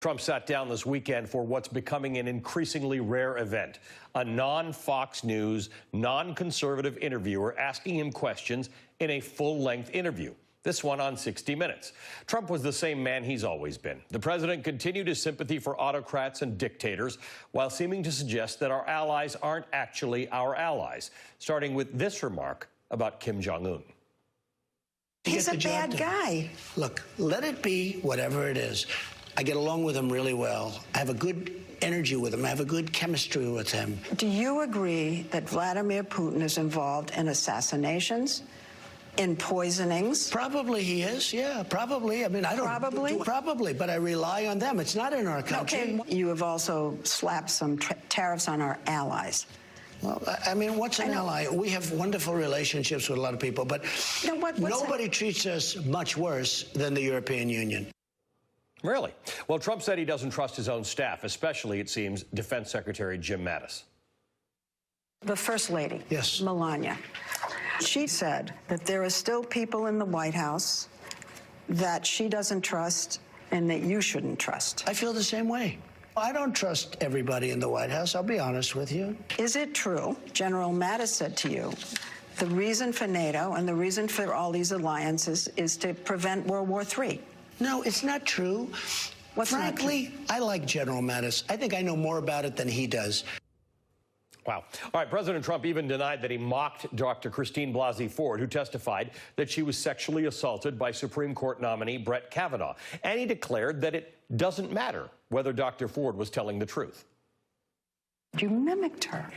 Trump sat down this weekend for what's becoming an increasingly rare event, a non-Fox News, non-conservative interviewer asking him questions in a full-length interview. This one on 60 Minutes. Trump was the same man he's always been. The president continued his sympathy for autocrats and dictators while seeming to suggest that our allies aren't actually our allies, starting with this remark about Kim Jong-un. He's a bad guy. Look, let it be whatever it is. I get along with him really well. I have a good energy with him. I have a good chemistry with him. Do you agree that Vladimir Putin is involved in assassinations, in poisonings? Probably he is, yeah, probably. I mean, I don't... Probably, but I rely on them. It's not in our country. Okay. You have also slapped some tariffs on our allies. Well, I mean, what's an ally? We have wonderful relationships with a lot of people, but nobody treats us much worse than the European Union. Really? Well, Trump said he doesn't trust his own staff, especially, it seems, Defense Secretary Jim Mattis. The First Lady, yes, Melania, she said that there are still people in the White House that she doesn't trust and that you shouldn't trust. I feel the same way. I don't trust everybody in the White House, I'll be honest with you. Is it true, General Mattis said to you, the reason for NATO and the reason for all these alliances is to prevent World War III? No, it's not true. Frankly, I like General Mattis. I think I know more about it than he does. Wow. All right, President Trump even denied that he mocked Dr. Christine Blasey Ford, who testified that she was sexually assaulted by Supreme Court nominee Brett Kavanaugh. And he declared that it doesn't matter whether Dr. Ford was telling the truth. You mimicked her.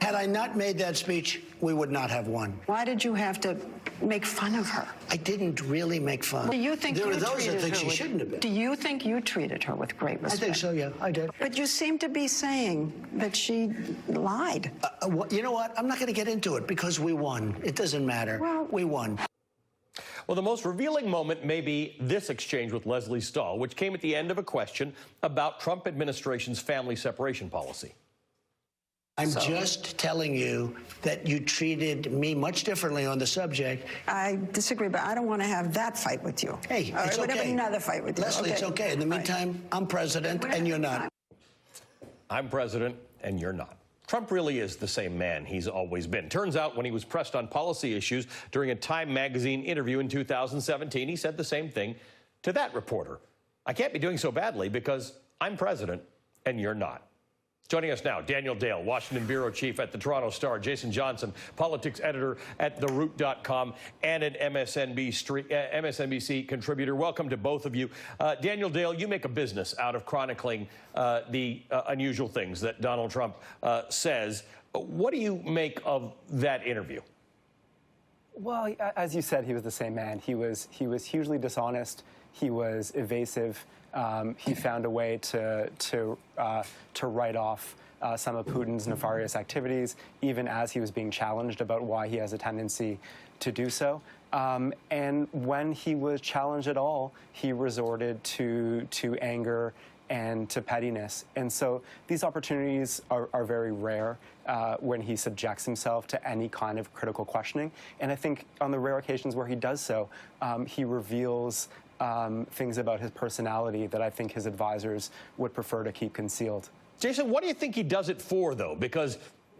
Had I not made that speech, we would not have won. Why did you have to make fun of her? I didn't really make fun. Do you think there are those that think she shouldn't have been. Do you think you treated her with great respect? I think so, yeah, I did. But you seem to be saying that she lied. You know what? I'm not going to get into it because we won. It doesn't matter. Well, we won. Well, the most revealing moment may be this exchange with Leslie Stahl, which came at the end of a question about Trump administration's family separation policy. I'm just telling you that you treated me much differently on the subject. I disagree, but I don't want to have that fight with you. Hey, it's okay. We'll have another fight with you. Leslie, it's okay. In the meantime, I'm president and you're not. I'm president and you're not. Trump really is the same man he's always been. Turns out when he was pressed on policy issues during a Time magazine interview in 2017, he said the same thing to that reporter. I can't be doing so badly because I'm president and you're not. Joining us now, Daniel Dale, Washington bureau chief at the Toronto Star, Jason Johnson, politics editor at theroot.com, and an MSNBC contributor. Welcome to both of you. Daniel Dale, you make a business out of chronicling the unusual things that Donald Trump says. What do you make of that interview? Well, as you said, he was the same man. He was hugely dishonest. He was evasive. He found a way to write off some of Putin's nefarious activities, even as he was being challenged about why he has a tendency to do so. And when he was challenged at all, he resorted to anger and to pettiness. And so these opportunities are very rare when he subjects himself to any kind of critical questioning. And I think on the rare occasions where he does so, he reveals things about his personality that I think his advisors would prefer to keep concealed. Jason, what do you think he does it for, though? Because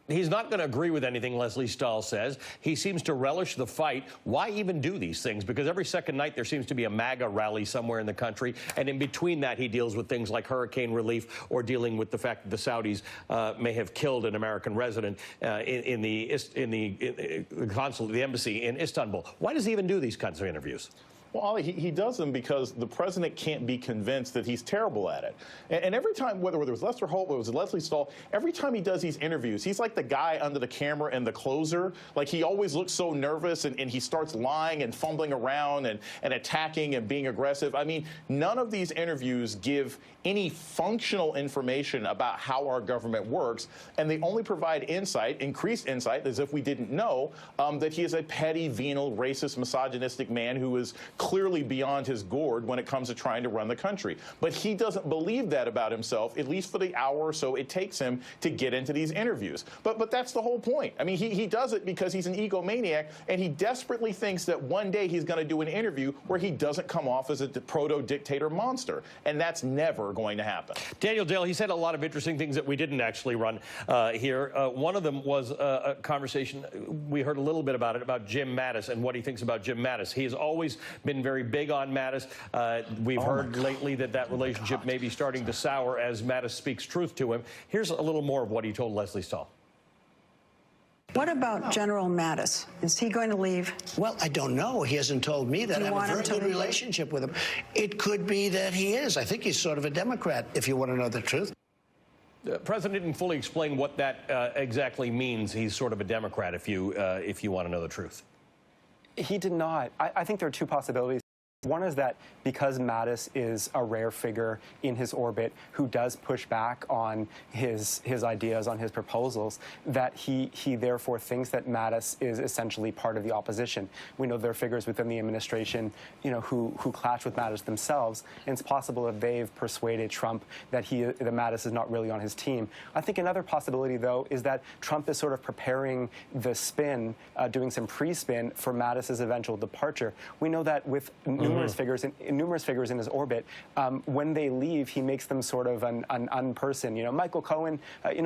he's not going to agree with anything Leslie Stahl says. He seems to relish the fight. Why even do these things? Because every second night there seems to be a MAGA rally somewhere in the country. And in between that, he deals with things like hurricane relief or dealing with the fact that the Saudis may have killed an American resident in the consulate, the embassy in Istanbul. Why does he even do these kinds of interviews? Well, Ollie, he does them because the president can't be convinced that he's terrible at it. And every time, whether it was Lester Holt, whether it was Leslie Stahl, every time he does these interviews, he's like the guy under the camera and the closer. Like, he always looks so nervous, and he starts lying and fumbling around and attacking and being aggressive. I mean, none of these interviews give any functional information about how our government works, and they only provide insight, increased insight, as if we didn't know, that he is a petty, venal, racist, misogynistic man who is clearly beyond his gourd when it comes to trying to run the country. But he doesn't believe that about himself, at least for the hour or so it takes him to get into these interviews. But that's the whole point. I mean, he does it because he's an egomaniac, and he desperately thinks that one day he's going to do an interview where he doesn't come off as a proto-dictator monster, and that's never going to happen. Daniel Dale, he said a lot of interesting things that we didn't actually run here. One of them was a conversation, we heard a little bit about it, about Jim Mattis and what he thinks about Jim Mattis. He has always been very big on Mattis. We've heard lately that relationship may be starting to sour as Mattis speaks truth to him. Here's a little more of what he told Leslie Stahl. What about General Mattis? Is he going to leave? Well, I don't know. He hasn't told me that. I have a very good relationship with him. It could be that he is. I think he's sort of a Democrat, if you want to know the truth. The president didn't fully explain what that exactly means. He's sort of a Democrat, if you want to know the truth. He did not. I think there are two possibilities. One is that because Mattis is a rare figure in his orbit who does push back on his ideas, on his proposals, that he therefore thinks that Mattis is essentially part of the opposition. We know there are figures within the administration, who clash with Mattis themselves, and it's possible that they've persuaded Trump that Mattis is not really on his team. I think another possibility, though, is that Trump is sort of preparing the spin, doing some pre-spin for Mattis's eventual departure. We know that with numerous figures in his orbit, when they leave, he makes them sort of an unperson. Michael Cohen,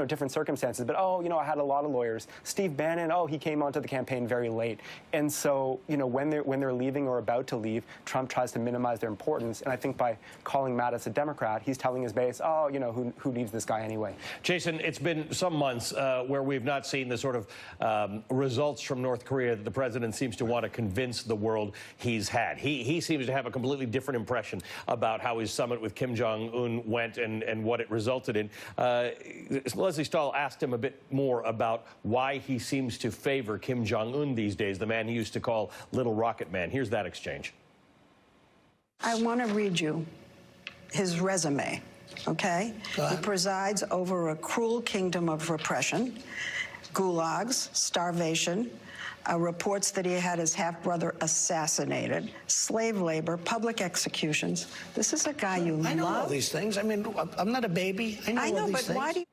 different circumstances, but I had a lot of lawyers. Steve Bannon, he came onto the campaign very late, and so when they're leaving or about to leave, Trump tries to minimize their importance. And I think by calling Mattis a Democrat, he's telling his base, who needs this guy anyway? Jason, it's been some months where we've not seen the sort of results from North Korea that the president seems to want to convince the world he's had. He seems to have a completely different impression about how his summit with Kim Jong-un went and what it resulted in. Leslie Stahl asked him a bit more about why he seems to favor Kim Jong-un these days, the man he used to call Little Rocket Man. Here's that exchange. I want to read you his resume, okay? He presides over a cruel kingdom of repression, gulags, starvation, reports that he had his half-brother assassinated, slave labor, public executions. This is a guy you love. I know all these things. I mean, I'm not a baby. I know all these but things. why do you...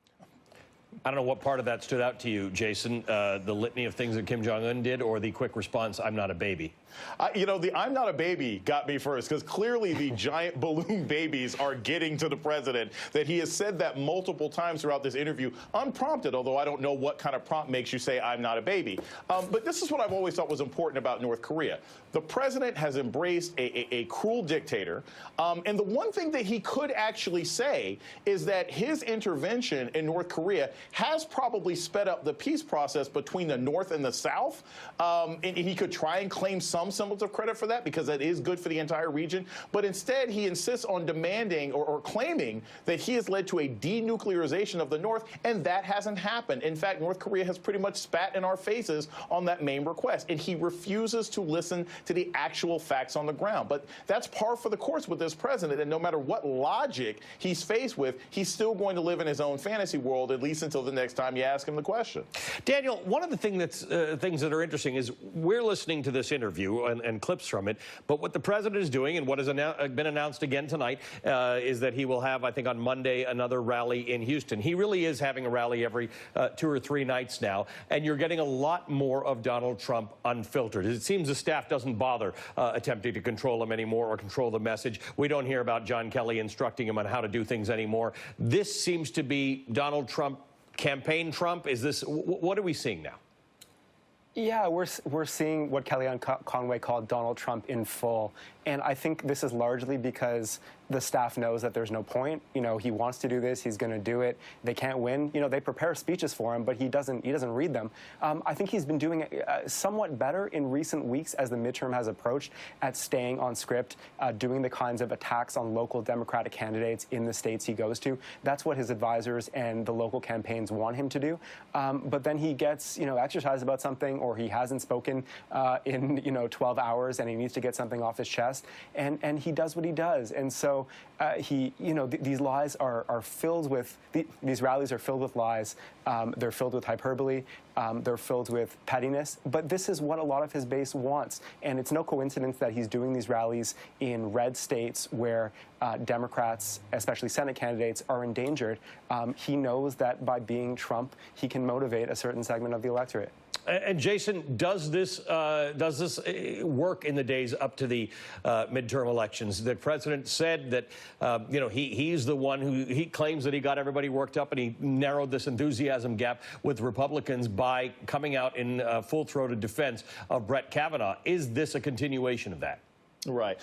I don't know what part of that stood out to you, Jason, the litany of things that Kim Jong-un did, or the quick response, I'm not a baby. The I'm not a baby got me first, because clearly the giant balloon babies are getting to the president, that he has said that multiple times throughout this interview, unprompted, although I don't know what kind of prompt makes you say I'm not a baby. But this is what I've always thought was important about North Korea. The president has embraced a cruel dictator, and the one thing that he could actually say is that his intervention in North Korea has probably sped up the peace process between the North and the South, and he could try and claim some semblance of credit for that because that is good for the entire region. But instead, he insists on demanding or claiming that he has led to a denuclearization of the North, and that hasn't happened. In fact, North Korea has pretty much spat in our faces on that main request, and he refuses to listen to the actual facts on the ground. But that's par for the course with this president, and no matter what logic he's faced with, he's still going to live in his own fantasy world, at least until the next time you ask him the question. Daniel, one of the things that are interesting is we're listening to this interview and clips from it, but what the president is doing and what has been announced again tonight is that he will have, I think on Monday, another rally in Houston. He really is having a rally every 2 or 3 nights now, and you're getting a lot more of Donald Trump unfiltered. It seems the staff doesn't bother attempting to control him anymore or control the message. We don't hear about John Kelly instructing him on how to do things anymore. This seems to be Donald Trump, campaign Trump. Is this, what are we seeing now? Yeah, we're seeing what Kellyanne Conway called Donald Trump in full. And I think this is largely because the staff knows that there's no point. He wants to do this. He's going to do it. They can't win. They prepare speeches for him, but he doesn't read them. I think he's been doing somewhat better in recent weeks as the midterm has approached at staying on script, doing the kinds of attacks on local Democratic candidates in the states he goes to. That's what his advisors and the local campaigns want him to do. But then he gets, exercised about something, or he hasn't spoken in, 12 hours, and he needs to get something off his chest, and he does what he does. And so know, these lies are filled with, these rallies are filled with lies. They're filled with hyperbole. They're filled with pettiness. But this is what a lot of his base wants. And it's no coincidence that he's doing these rallies in red states where Democrats, especially Senate candidates, are endangered. He knows that by being Trump, he can motivate a certain segment of the electorate. And Jason, does this work in the days up to the midterm elections? The president said that he's the one he claims that he got everybody worked up, and he narrowed this enthusiasm gap with Republicans by coming out in full-throated defense of Brett Kavanaugh. Is this a continuation of that? Right.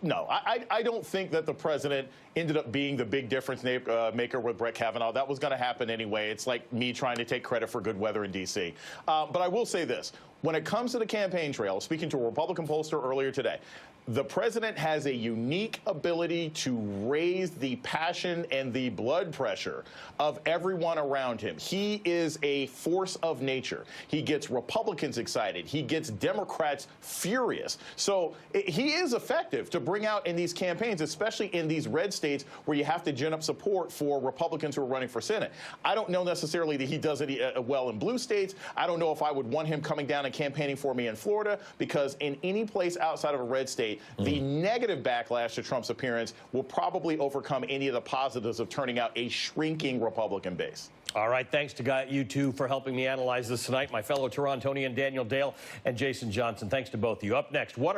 No, I don't think that the president ended up being the big difference maker with Brett Kavanaugh. That was going to happen anyway. It's like me trying to take credit for good weather in D.C. But I will say this. When it comes to the campaign trail, speaking to a Republican pollster earlier today, the president has a unique ability to raise the passion and the blood pressure of everyone around him. He is a force of nature. He gets Republicans excited. He gets Democrats furious. So he is effective to bring out in these campaigns, especially in these red states where you have to gin up support for Republicans who are running for Senate. I don't know necessarily that he does it well in blue states. I don't know if I would want him coming down and campaigning for me in Florida, because in any place outside of a red state, the negative backlash to Trump's appearance will probably overcome any of the positives of turning out a shrinking Republican base. All right. Thanks to you two for helping me analyze this tonight. My fellow Torontonian Daniel Dale and Jason Johnson. Thanks to both of you. Up next, what are